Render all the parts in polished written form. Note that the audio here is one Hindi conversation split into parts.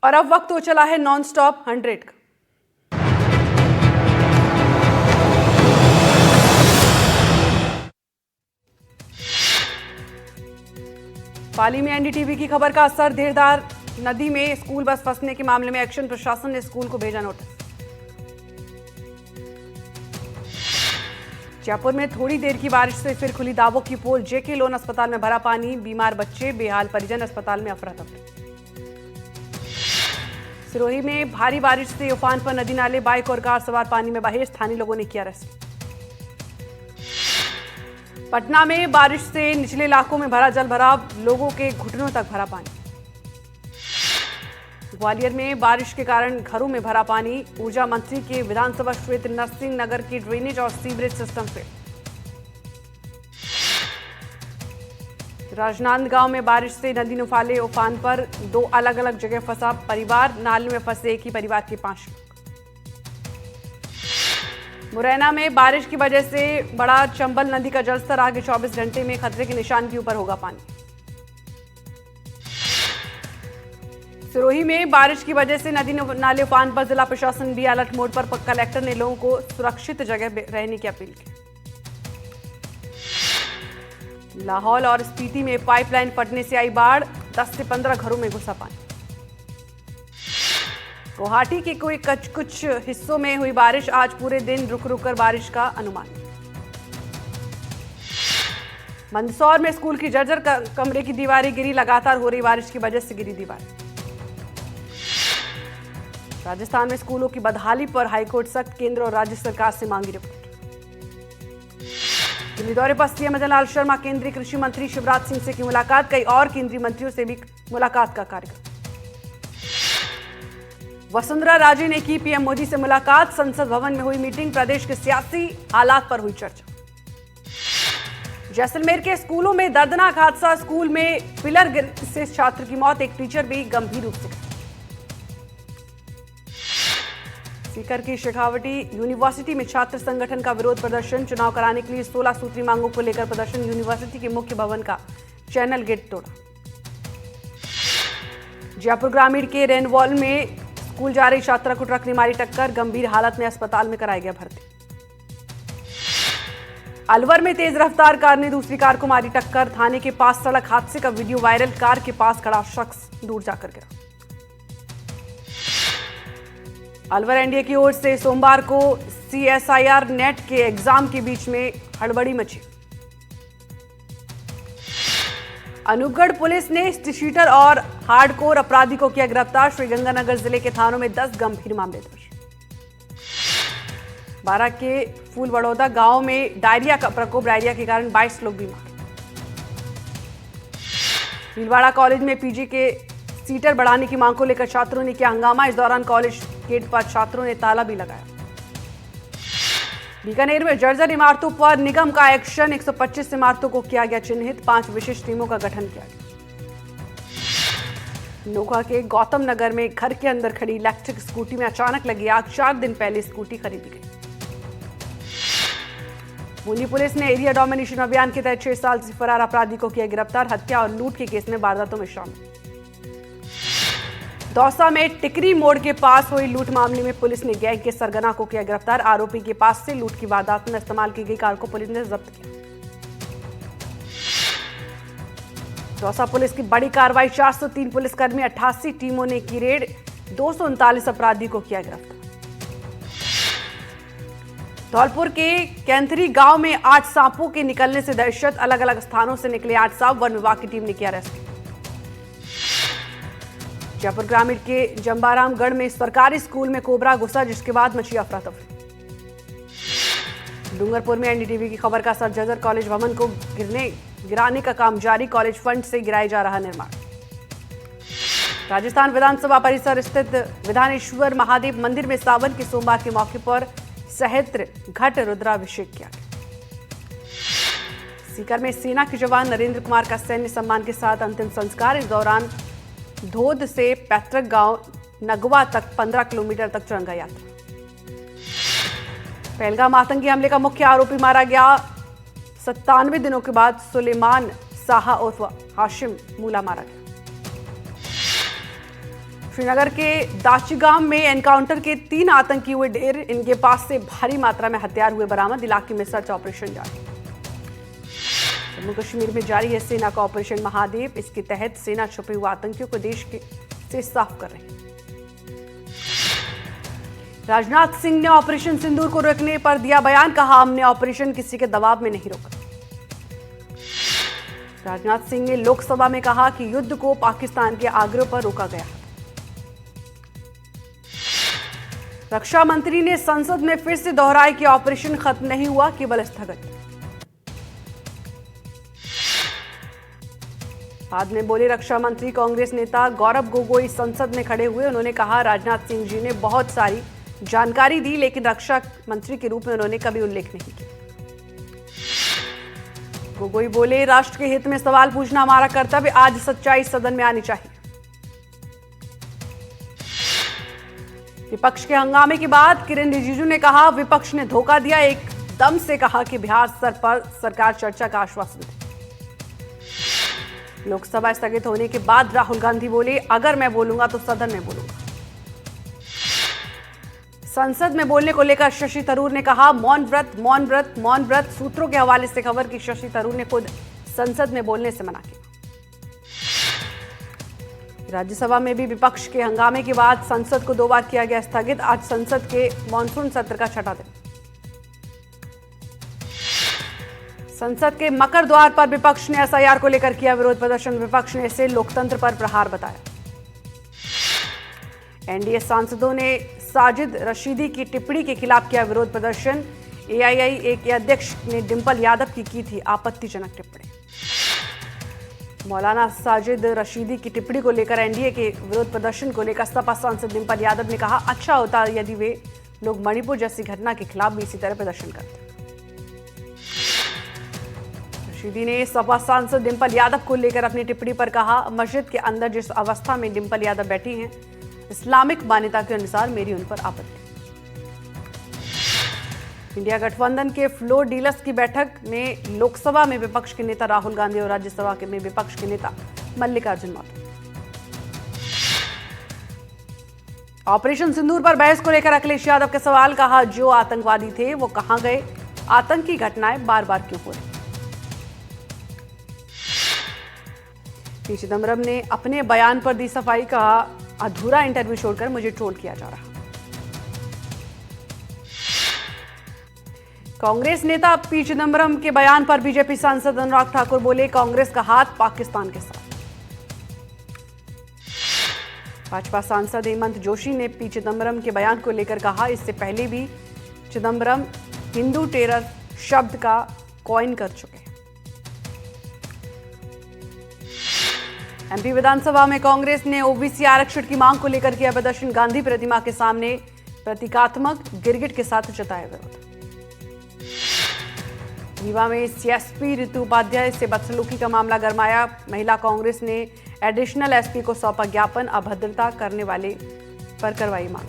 और अब वक्त हो चला है नॉन स्टॉप 100 का। पाली में एनडीटीवी की खबर का असर, देरदार नदी में स्कूल बस फंसने के मामले में एक्शन, प्रशासन ने स्कूल को भेजा नोटिस। जयपुर में थोड़ी देर की बारिश से फिर खुली दावों की पोल, जेके लोन अस्पताल में भरा पानी, बीमार बच्चे बेहाल, परिजन अस्पताल में अफरा तफरी। सिरोही में भारी बारिश से उफान पर नदी नाले, बाइक और कार सवार पानी में बहे, स्थानीय लोगों ने किया रेस्क्यू। पटना में बारिश से निचले इलाकों में भरा जल भराव, लोगों के घुटनों तक भरा पानी। ग्वालियर में बारिश के कारण घरों में भरा पानी, ऊर्जा मंत्री के विधानसभा क्षेत्र नरसिंह नगर की ड्रेनेज और सीवरेज सिस्टम फेल। राजनांदगांव में बारिश से नदी नुफाले उफान पर, 2 अलग अलग जगह फंसा परिवार, नाले में फंसे एक ही परिवार के 5 लोग। मुरैना में बारिश की वजह से बड़ा चंबल नदी का जलस्तर, आगे 24 घंटे में खतरे के निशान के ऊपर होगा पानी। सिरोही में बारिश की वजह से नदी नाले उफान पर, जिला प्रशासन भी अलर्ट मोड पर, कलेक्टर ने लोगों को सुरक्षित जगह रहने की अपील की। लाहौल और स्पीति में पाइपलाइन फटने से आई बाढ़, 10 से 15 घरों में घुसा पानी। गुवाहाटी के कुछ हिस्सों में हुई बारिश, आज पूरे दिन रुक रुक कर बारिश का अनुमान। मंदसौर में स्कूल की जर्जर कमरे की दीवारें गिरी, लगातार हो रही बारिश की वजह से गिरी दीवारें। राजस्थान में स्कूलों की बदहाली पर हाईकोर्ट सख्त, केंद्र और राज्य सरकार से मांगी रिपोर्ट। दिल्ली दौरे पर सीएम जयराम शर्मा, केंद्रीय कृषि मंत्री शिवराज सिंह से की मुलाकात, कई और केंद्रीय मंत्रियों से भी मुलाकात का कार्यक्रम। वसुंधरा राजे ने की पीएम मोदी से मुलाकात, संसद भवन में हुई मीटिंग, प्रदेश के सियासी हालात पर हुई चर्चा। जैसलमेर के स्कूलों में दर्दनाक हादसा, स्कूल में पिलर गिरने से छात्र की मौत, एक टीचर भी गंभीर रूप से। सीकर की शेखावटी यूनिवर्सिटी में छात्र संगठन का विरोध प्रदर्शन, चुनाव कराने के लिए 16 सूत्री मांगों को लेकर प्रदर्शन, यूनिवर्सिटी के मुख्य भवन का चैनल गेट तोड़ा। जयपुर ग्रामीण के रेनवॉल में स्कूल जा रही छात्रा को ट्रक ने मारी टक्कर, गंभीर हालत में अस्पताल में कराया गया भर्ती। अलवर में तेज रफ्तार कार ने दूसरी कार को मारी टक्कर, थाने के पास सड़क हादसे का वीडियो वायरल, कार के पास खड़ा शख्स दूर जाकर गिरा। अलवर एनडीए की ओर से सोमवार को सीएसआईआर नेट के एग्जाम के बीच में हड़बड़ी मची। अनूपगढ़ पुलिस ने शीटर और हार्डकोर अपराधी को किया गिरफ्तार, श्रीगंगानगर जिले के थानों में 10 गंभीर मामले दर्ज। बारां के फूल बड़ौदा गांव में डायरिया का प्रकोप, डायरिया के कारण 22 लोग बीमार। भीलवाड़ा कॉलेज में पीजी के सीटर बढ़ाने की मांग को लेकर छात्रों ने किया हंगामा, इस दौरान कॉलेज गेट पर छात्रों ने ताला भी लगाया। बीकानेर में जर्जर इमारतों पर निगम का एक्शन, 125 इमारतों को किया गया चिन्हित, 5 विशेष टीमों का गठन किया गया। नोखा के गौतम नगर में घर के अंदर खड़ी इलेक्ट्रिक स्कूटी में अचानक लगी आग, 4 दिन पहले स्कूटी खरीदी गई। बूंदी पुलिस ने एरिया डोमिनेशन अभियान के तहत 6 साल से फरार अपराधी को किया गिरफ्तार, हत्या और लूट के केस में वारदातों में शामिल। दौसा में टिकरी मोड़ के पास हुई लूट मामले में पुलिस ने गैंग के सरगना को किया गिरफ्तार, आरोपी के पास से लूट की वारदात में इस्तेमाल की गई कार को पुलिस ने जब्त किया। दौसा पुलिस की बड़ी कार्रवाई, 403 पुलिसकर्मी, 88 टीमों ने की रेड, 239 अपराधी को किया गिरफ्तार। धौलपुर के कैंथरी गांव में 8 सांपों के निकलने से दहशत, अलग अलग स्थानों से निकले 8 सांप, वन विभाग की टीम ने किया रेस्क्यू। जयपुर ग्रामीण के जंबारामगढ़ में सरकारी स्कूल में कोबरा घुसा, जिसके बाद मची अफरा तफरी। डूंगरपुर में एनडीटीवी की खबर का असर, जर्जर कॉलेज भवन को गिराने का काम जारी, कॉलेज फंड से गिराया जा रहा निर्माण। राजस्थान विधानसभा परिसर स्थित विधानेश्वर महादेव मंदिर में सावन के सोमवार के मौके पर सहस्त्र घट रुद्राभिषेक किया गया। सीकर में सेना के जवान नरेंद्र कुमार का सैन्य सम्मान के साथ अंतिम संस्कार, इस दौरान धोद से पैतृक गांव नगवा तक 15 किलोमीटर तक तिरंगा यात्रा। पहलगाम आतंकी हमले का मुख्य आरोपी मारा गया, 97 दिनों के बाद सुलेमान साहा उर्फ हाशिम मूला मारा गया। श्रीनगर के दाचिगाम में एनकाउंटर के 3 आतंकी हुए ढेर। इनके पास से भारी मात्रा में हथियार हुए बरामद। इलाके में सर्च ऑपरेशन जारी। जम्मू कश्मीर में जारी है सेना का ऑपरेशन महादेव। इसके तहत सेना छुपे हुए आतंकियों को देश से साफ कर रही है। राजनाथ सिंह ने ऑपरेशन सिंदूर को रोकने पर दिया बयान। कहा, हमने ऑपरेशन किसी के दबाव में नहीं रोका। राजनाथ सिंह ने लोकसभा में कहा कि युद्ध को पाकिस्तान के आग्रह पर रोका गया। रक्षा मंत्री ने संसद में फिर से दोहराया कि ऑपरेशन खत्म नहीं हुआ, केवल स्थगित। बाद में बोले रक्षा मंत्री। कांग्रेस नेता गौरव गोगोई संसद में खड़े हुए। उन्होंने कहा, राजनाथ सिंह जी ने बहुत सारी जानकारी दी, लेकिन रक्षा मंत्री के रूप में उन्होंने कभी उल्लेख नहीं किया। गोगोई बोले, राष्ट्र के हित में सवाल पूछना हमारा कर्तव्य। आज सच्चाई सदन में आनी चाहिए। विपक्ष के हंगामे के बाद किरेन रिजिजू ने कहा, विपक्ष ने धोखा दिया। एकदम से कहा कि बिहार स्तर पर सरकार चर्चा का आश्वासन दे। लोकसभा स्थगित होने के बाद राहुल गांधी बोले, अगर मैं बोलूंगा तो सदन में बोलूंगा। संसद में बोलने को लेकर शशि थरूर ने कहा, मौन व्रत मौन व्रत मौन व्रत। सूत्रों के हवाले से खबर की शशि थरूर ने खुद संसद में बोलने से मना किया। राज्यसभा में भी विपक्ष के हंगामे के बाद संसद को 2 बार किया गया स्थगित। आज संसद के मॉनसून सत्र का 6वां दिन। संसद के मकर द्वार पर विपक्ष ने एसआईआर को लेकर किया विरोध प्रदर्शन। विपक्ष ने इसे लोकतंत्र पर प्रहार बताया। एनडीए सांसदों ने साजिद रशीदी की टिप्पणी के खिलाफ किया विरोध प्रदर्शन। एआईआई के अध्यक्ष ने डिंपल यादव की थी आपत्तिजनक टिप्पणी। मौलाना साजिद रशीदी की टिप्पणी को लेकर एनडीए के विरोध प्रदर्शन को लेकर सपा सांसद डिंपल यादव ने कहा, अच्छा होता यदि वे लोग मणिपुर जैसी घटना के खिलाफ भी इसी तरह प्रदर्शन करते। रशीदी ने सपा सांसद डिंपल यादव को लेकर अपनी टिप्पणी पर कहा, मस्जिद के अंदर जिस अवस्था में डिंपल यादव बैठी हैं, इस्लामिक मान्यता के अनुसार मेरी उन पर आपत्ति। इंडिया गठबंधन के फ्लोर डीलर्स की बैठक में लोकसभा में विपक्ष के नेता राहुल गांधी और राज्यसभा में विपक्ष के नेता मल्लिकार्जुन माधव। ऑपरेशन सिंदूर पर बहस को लेकर अखिलेश यादव के सवाल। कहा, जो आतंकवादी थे वो कहां गए? आतंकी घटनाएं बार बार क्यों हो रही? पी चिदम्बरम ने अपने बयान पर दी सफाई। कहा, अधूरा इंटरव्यू छोड़कर मुझे ट्रोल किया जा रहा। कांग्रेस नेता पी चिदम्बरम के बयान पर बीजेपी सांसद अनुराग ठाकुर बोले, कांग्रेस का हाथ पाकिस्तान के साथ। भाजपा सांसद हेमंत जोशी ने पी चिदम्बरम के बयान को लेकर कहा, इससे पहले भी चिदम्बरम हिंदू टेरर शब्द का कॉइन कर चुके हैं। एमपी विधानसभा में कांग्रेस ने ओबीसी आरक्षण की मांग को लेकर किया प्रदर्शन। गांधी प्रतिमा के सामने प्रतीकात्मक गिरगिट के साथ जताया विरोध। रीवा में सीएसपी ऋतु उपाध्याय से बदसलूकी का मामला गरमाया। महिला कांग्रेस ने एडिशनल एसपी को सौंपा ज्ञापन। अभद्रता करने वाले पर कार्रवाई मांग।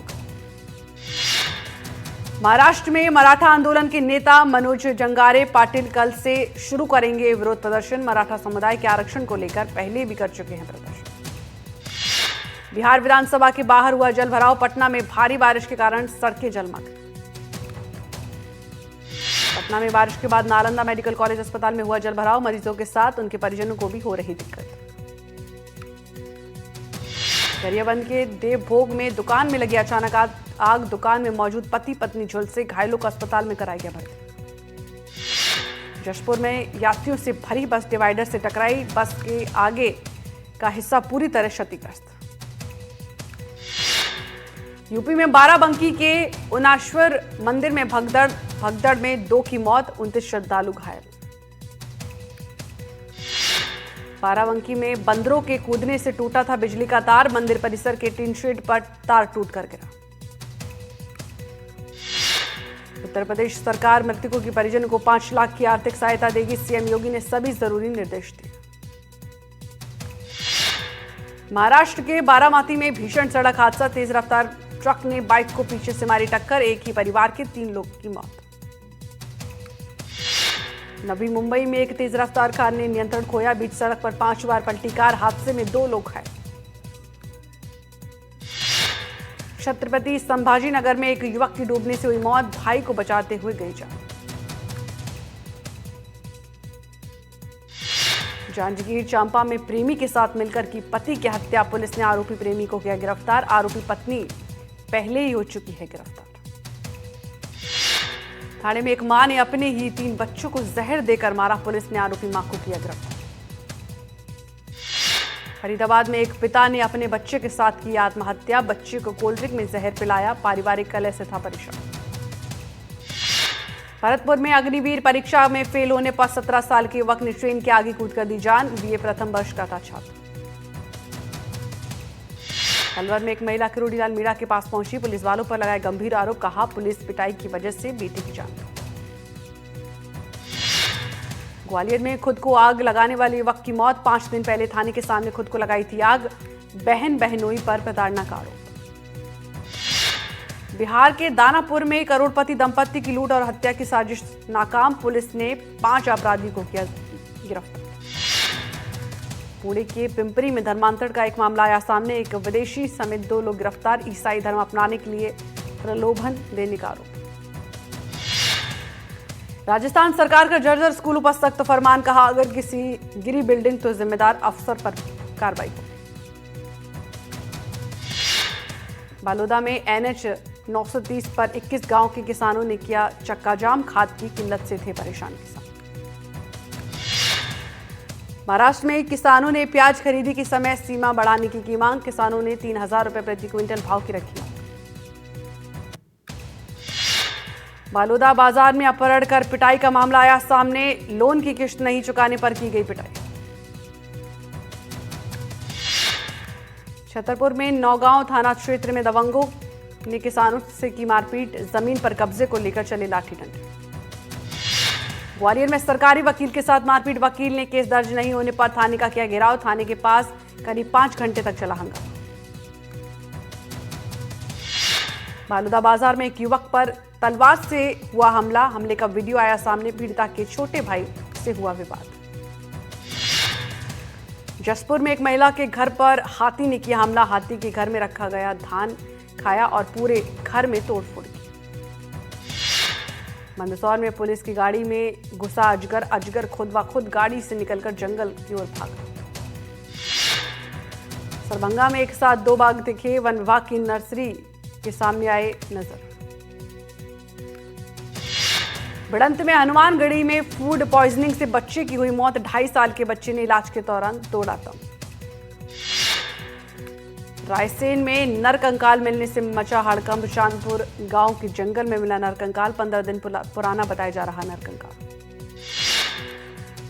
महाराष्ट्र में मराठा आंदोलन के नेता मनोज जंगारे पाटिल कल से शुरू करेंगे विरोध प्रदर्शन। मराठा समुदाय के आरक्षण को लेकर पहले भी कर चुके हैं प्रदर्शन। बिहार विधानसभा के बाहर हुआ जलभराव। पटना में भारी बारिश के कारण सड़कें जलमग्न। पटना में बारिश के बाद नालंदा मेडिकल कॉलेज अस्पताल में हुआ जलभराव। मरीजों के साथ उनके परिजनों को भी हो रही दिक्कत। गरियाबंद के देवभोग में दुकान में लगी अचानक आग। दुकान में मौजूद पति पत्नी झुलसे। घायलों को अस्पताल में कराया गया भर्ती। जशपुर में यात्रियों से भरी बस डिवाइडर से टकराई। बस के आगे का हिस्सा पूरी तरह क्षतिग्रस्त। यूपी में बाराबंकी के उनाश्वर मंदिर में भगदड़ में 2 की मौत, 29 श्रद्धालु घायल। बाराबंकी में बंदरों के कूदने से टूटा था बिजली का तार। मंदिर परिसर के टीन शेड पर तार टूटकर गिरा। उत्तर प्रदेश सरकार मृतकों के परिजनों को 5 लाख की आर्थिक सहायता देगी। सीएम योगी ने सभी जरूरी निर्देश दिए। महाराष्ट्र के बारामती में भीषण सड़क हादसा। तेज रफ्तार ट्रक ने बाइक को पीछे से मारी टक्कर। एक ही परिवार के 3 लोगों की मौत। नवी मुंबई में एक तेज रफ्तार कार ने नियंत्रण खोया। बीच सड़क पर 5 बार पलटी कार। हादसे में 2 लोग घायल। छत्रपति संभाजी नगर में एक युवक की डूबने से हुई मौत, भाई को बचाते हुए गई जान। जांजगीर चांपा में प्रेमी के साथ मिलकर की पति की हत्या, पुलिस ने आरोपी प्रेमी को किया गिरफ्तार। आरोपी पत्नी पहले ही हो चुकी है गिरफ्तार। थाने में एक मां ने अपने ही 3 बच्चों को जहर देकर मारा, पुलिस ने आरोपी मां को किया गिरफ्तार। फरीदाबाद में एक पिता ने अपने बच्चे के साथ की आत्महत्या, बच्चे को कोल्ड ड्रिंक में जहर पिलाया, पारिवारिक कलह से था परेशान। भरतपुर में अग्निवीर परीक्षा में फेल होने पर 17 साल के युवक ने ट्रेन के आगे कूदकर दी जान, बीए प्रथम वर्ष का था छात्र। अलवर में एक महिला किरोड़ीलाल मीणा के पास पहुंची, पुलिस वालों पर लगाए गंभीर आरोप, कहा पुलिस पिटाई की वजह से बेटी की जान। ग्वालियर में खुद को आग लगाने वाले युवक की मौत, 5 दिन पहले थाने के सामने खुद को लगाई थी आग, बहन बहनोई पर प्रताड़ना का आरोप। बिहार के दानापुर में करोड़पति दंपत्ति की लूट और हत्या की साजिश नाकाम, पुलिस ने 5 अपराधी को किया गिरफ्तार। पुणे के पिंपरी में धर्मांतरण का एक मामला आया सामने, एक विदेशी समेत 2 लोग गिरफ्तार, ईसाई धर्म अपनाने के लिए प्रलोभन देने का आरोप। राजस्थान सरकार का जर्जर स्कूलों पर सख्त फरमान, कहा अगर किसी गिरी बिल्डिंग तो जिम्मेदार अफसर पर कार्रवाई हो। बालोदा में NH 930 पर 21 गांव के किसानों ने किया चक्का जाम, खाद की किल्लत से थे परेशान किसान। महाराष्ट्र में किसानों ने प्याज खरीदी की समय सीमा बढ़ाने की मांग, किसानों ने 3000 रुपए प्रति क्विंटल भाव की रखी। बालोदा बाजार में अपहरण कर पिटाई का मामला आया सामने, लोन की किश्त नहीं चुकाने पर की गई पिटाई। छतरपुर में नौगांव थाना क्षेत्र में दबंगों ने किसानों से की मारपीट, जमीन पर कब्जे को लेकर चले लाठी डंडे। ग्वालियर में सरकारी वकील के साथ मारपीट, वकील ने केस दर्ज नहीं होने पर थाने का किया घेराव, थाने के पास करीब 5 घंटे तक चला हंगामा। बालोदा बाजार में एक युवक पर तलवार से हुआ हमला, हमले का वीडियो आया सामने, पीड़िता के छोटे भाई से हुआ विवाद। जसपुर में एक महिला के घर पर हाथी ने किया हमला, हाथी के घर में रखा गया धान खाया और पूरे घर में तोड़फोड़ की। मंदसौर में पुलिस की गाड़ी में घुसा अजगर, अजगर खुद ब खुद गाड़ी से निकलकर जंगल की ओर भागा। सरभंगा में एक साथ 2 बाघ दिखे, वन विभाग की नर्सरी के सामने आए नजर। भिड़ंत में हनुमानगढ़ी में फूड पॉइजनिंग से बच्चे की हुई मौत, 2.5 साल के बच्चे ने इलाज के दौरान तोड़ा दम। रायसेन में नरकंकाल मिलने से मचा हड़कंप, चांदपुर गांव के जंगल में मिला नरकंकाल, 15 दिन पुराना बताया जा रहा नरकंकाल।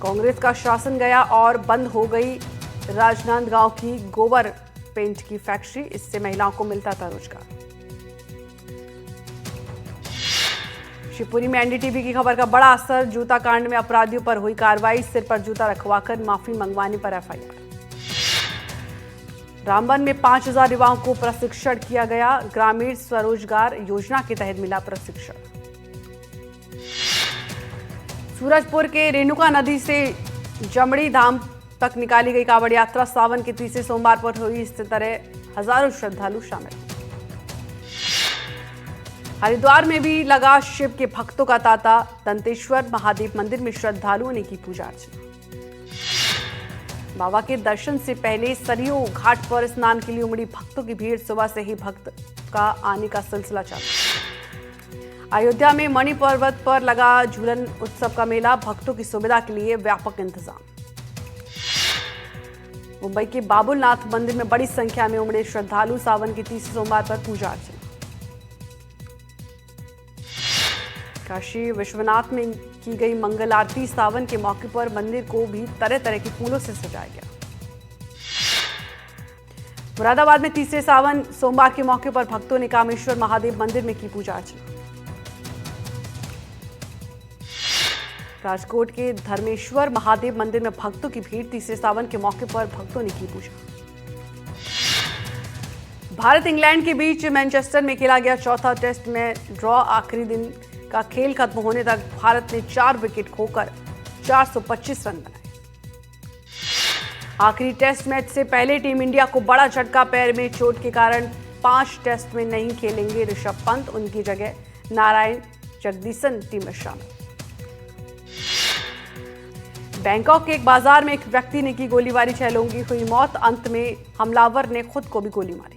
कांग्रेस का शासन गया और बंद हो गई राजनांदगांव की गोबर पेंट की फैक्ट्री, इससे महिलाओं को मिलता था रोजगार। शिवपुरी में एनडीटीवी की खबर का बड़ा असर, जूता कांड में अपराधियों पर हुई कार्रवाई, सिर पर जूता रखवाकर माफी मंगवाने पर एफआईआर। रामबन में 5000 युवाओं को प्रशिक्षण किया गया, ग्रामीण स्वरोजगार योजना के तहत मिला प्रशिक्षण। सूरजपुर के रेणुका नदी से जमड़ी धाम तक निकाली गई कांवड़ यात्रा, सावन के तीसरे सोमवार पर हुई, इस तरह हजारों श्रद्धालु शामिल। हरिद्वार में भी लगा शिव के भक्तों का तांता, दंतेश्वर महादेव मंदिर में श्रद्धालुओं ने की पूजा अर्चना। बाबा के दर्शन से पहले सरयू घाट पर स्नान के लिए उमड़ी भक्तों की भीड़, सुबह से ही भक्त का आने का सिलसिला चालू। अयोध्या में मणि पर्वत पर लगा झूलन उत्सव का मेला, भक्तों की सुविधा के लिए व्यापक इंतजाम। मुंबई के बाबुलनाथ मंदिर में बड़ी संख्या में उमड़े श्रद्धालु, सावन के तीसरे सोमवार पर पूजा अर्चना। काशी विश्वनाथ में की गई मंगल आरती, सावन के मौके पर मंदिर को भी तरह तरह के फूलों से सजाया गया। मुरादाबाद में तीसरे सावन सोमवार के मौके पर भक्तों ने कामेश्वर महादेव मंदिर में की पूजा अर्चना। राजकोट के धर्मेश्वर महादेव मंदिर में भक्तों की भीड़, तीसरे सावन के मौके पर भक्तों ने की पूजा। भारत इंग्लैंड के बीच मैनचेस्टर में खेला गया चौथा टेस्ट में ड्रॉ, आखिरी दिन का खेल खत्म होने तक भारत ने 4 विकेट खोकर 425 रन बनाए। आखिरी टेस्ट मैच से पहले टीम इंडिया को बड़ा झटका, पैर में चोट के कारण 5 टेस्ट में नहीं खेलेंगे ऋषभ पंत, उनकी जगह नारायण जगदीशन टीम में शामिल। बैंकॉक के एक बाजार में एक व्यक्ति ने की गोलीबारी, 6 लोगों की हुई मौत। अंत में हमलावर ने खुद को भी गोली मारी।